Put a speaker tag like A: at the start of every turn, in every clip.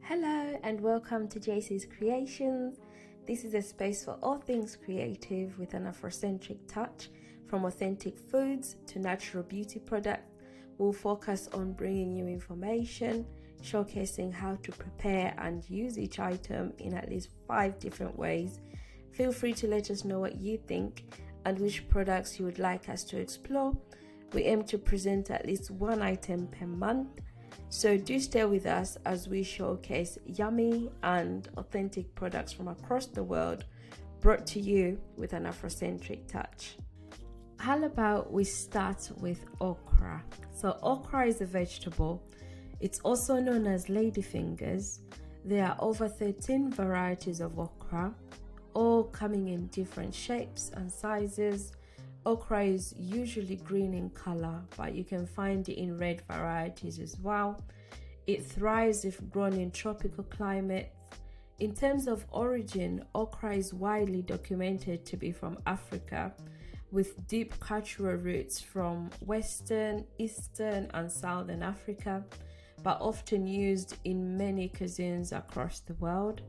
A: Hello and welcome to JC's Creations. This is a space for all things creative with an Afrocentric touch. From authentic foods to natural beauty products, we'll focus on bringing you information, showcasing how to prepare and use each item in at least 5 different ways. Feel free to let us know what you think and which products you would like us to explore. We aim to present at least 1 item per month. So do stay with us as we showcase yummy and authentic products from across the world, brought to you with an Afrocentric touch. How about we start with okra? So okra is a vegetable. It's also known as ladyfingers. There are over 13 varieties of okra, all coming in different shapes and sizes. Okra is usually green in color, but you can find it in red varieties as well. It thrives if grown in tropical climates. In terms of origin, okra is widely documented to be from Africa, with deep cultural roots from Western, Eastern, and Southern Africa, but often used in many cuisines across the world.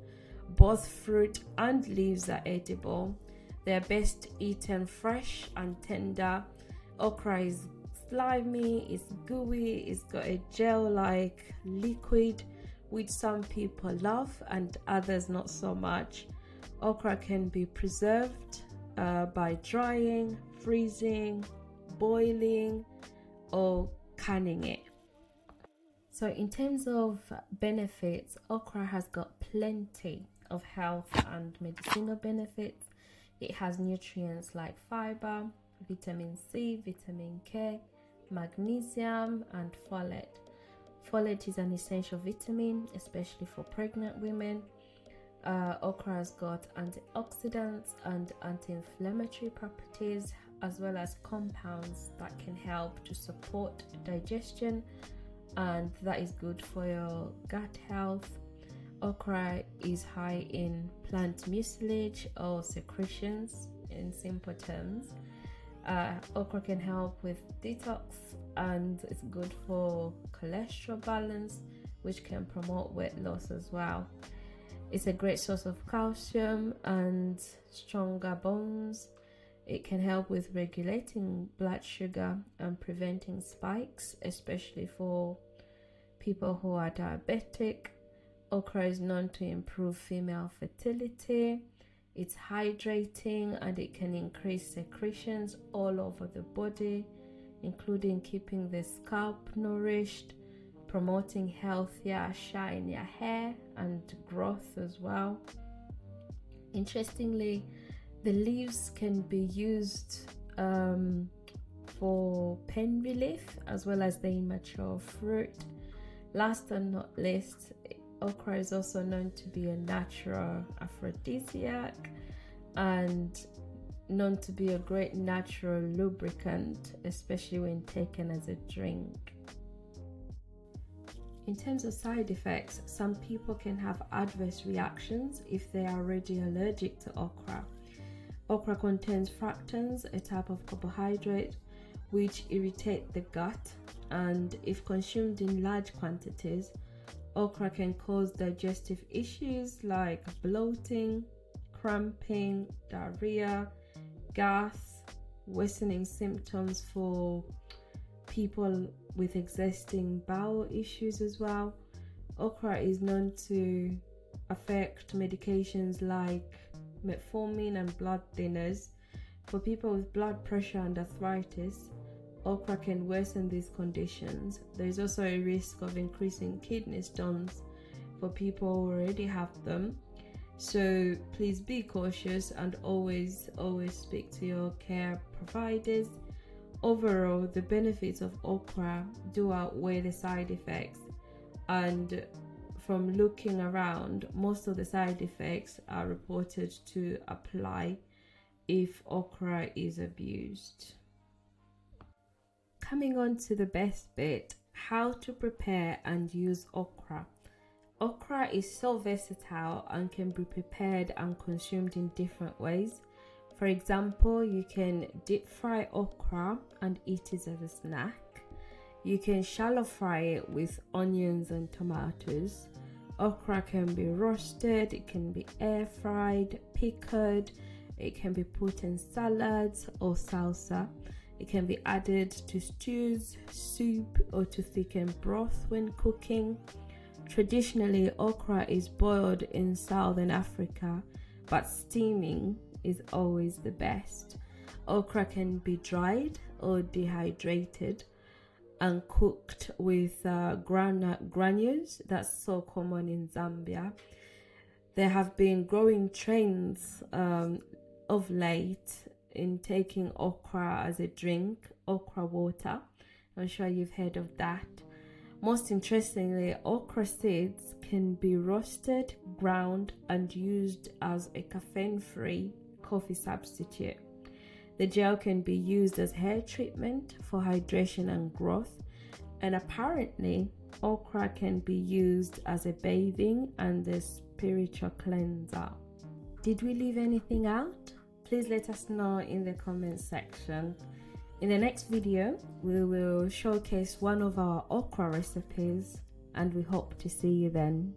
A: Both fruit and leaves are edible. They're best eaten fresh and tender. Okra is slimy, it's gooey, it's got a gel-like liquid, which some people love and others not so much. Okra can be preserved by drying, freezing, boiling, or canning it. So in terms of benefits, okra has got plenty of health and medicinal benefits. It has nutrients like fiber, vitamin C, vitamin K, magnesium, and folate. Folate is an essential vitamin, especially for pregnant women. Okra has got antioxidants and anti-inflammatory properties, as well as compounds that can help to support digestion, and that is good for your gut health. Okra is high in plant mucilage or secretions, in simple terms. Okra can help with detox, and it's good for cholesterol balance, which can promote weight loss as well. It's a great source of calcium and stronger bones. It can help with regulating blood sugar and preventing spikes, especially for people who are diabetic. Okra is known to improve female fertility. It's hydrating and it can increase secretions all over the body, including keeping the scalp nourished, promoting healthier, shinier hair and growth as well. Interestingly, the leaves can be used for pain relief as well as the immature fruit. Last but not least, okra is also known to be a natural aphrodisiac and known to be a great natural lubricant, especially when taken as a drink. In terms of side effects, some people can have adverse reactions if they are already allergic to okra. Okra contains fructans, a type of carbohydrate, which irritate the gut, and if consumed in large quantities, okra can cause digestive issues like bloating, cramping, diarrhea, gas, worsening symptoms for people with existing bowel issues as well. Okra is known to affect medications like metformin and blood thinners. For people with blood pressure and arthritis, okra can worsen these conditions. There is also a risk of increasing kidney stones for people who already have them. So please be cautious and always speak to your care providers. Overall, the benefits of okra do outweigh the side effects, and from looking around, most of the side effects are reported to apply if okra is abused. Coming on to the best bit, how to prepare and use okra. Okra is so versatile and can be prepared and consumed in different ways. For example, you can deep fry okra and eat it as a snack. You can shallow fry it with onions and tomatoes, Okra can be roasted, it can be air fried, pickled, it can be put in salads or salsa. It can be added to stews, soup, or to thicken broth when cooking. Traditionally, okra is boiled in Southern Africa, but steaming is always the best. Okra can be dried or dehydrated and cooked with groundnut granules. That's so common in Zambia. There have been growing trends of late in taking okra as a drink, okra water. I'm sure you've heard of that. Most interestingly, okra seeds can be roasted, ground, and used as a caffeine-free coffee substitute. The gel can be used as hair treatment for hydration and growth, and apparently okra can be used as a bathing and a spiritual cleanser. Did we leave anything out? Please let us know in the comment section. In the next video, we will showcase one of our okra recipes, and we hope to see you then.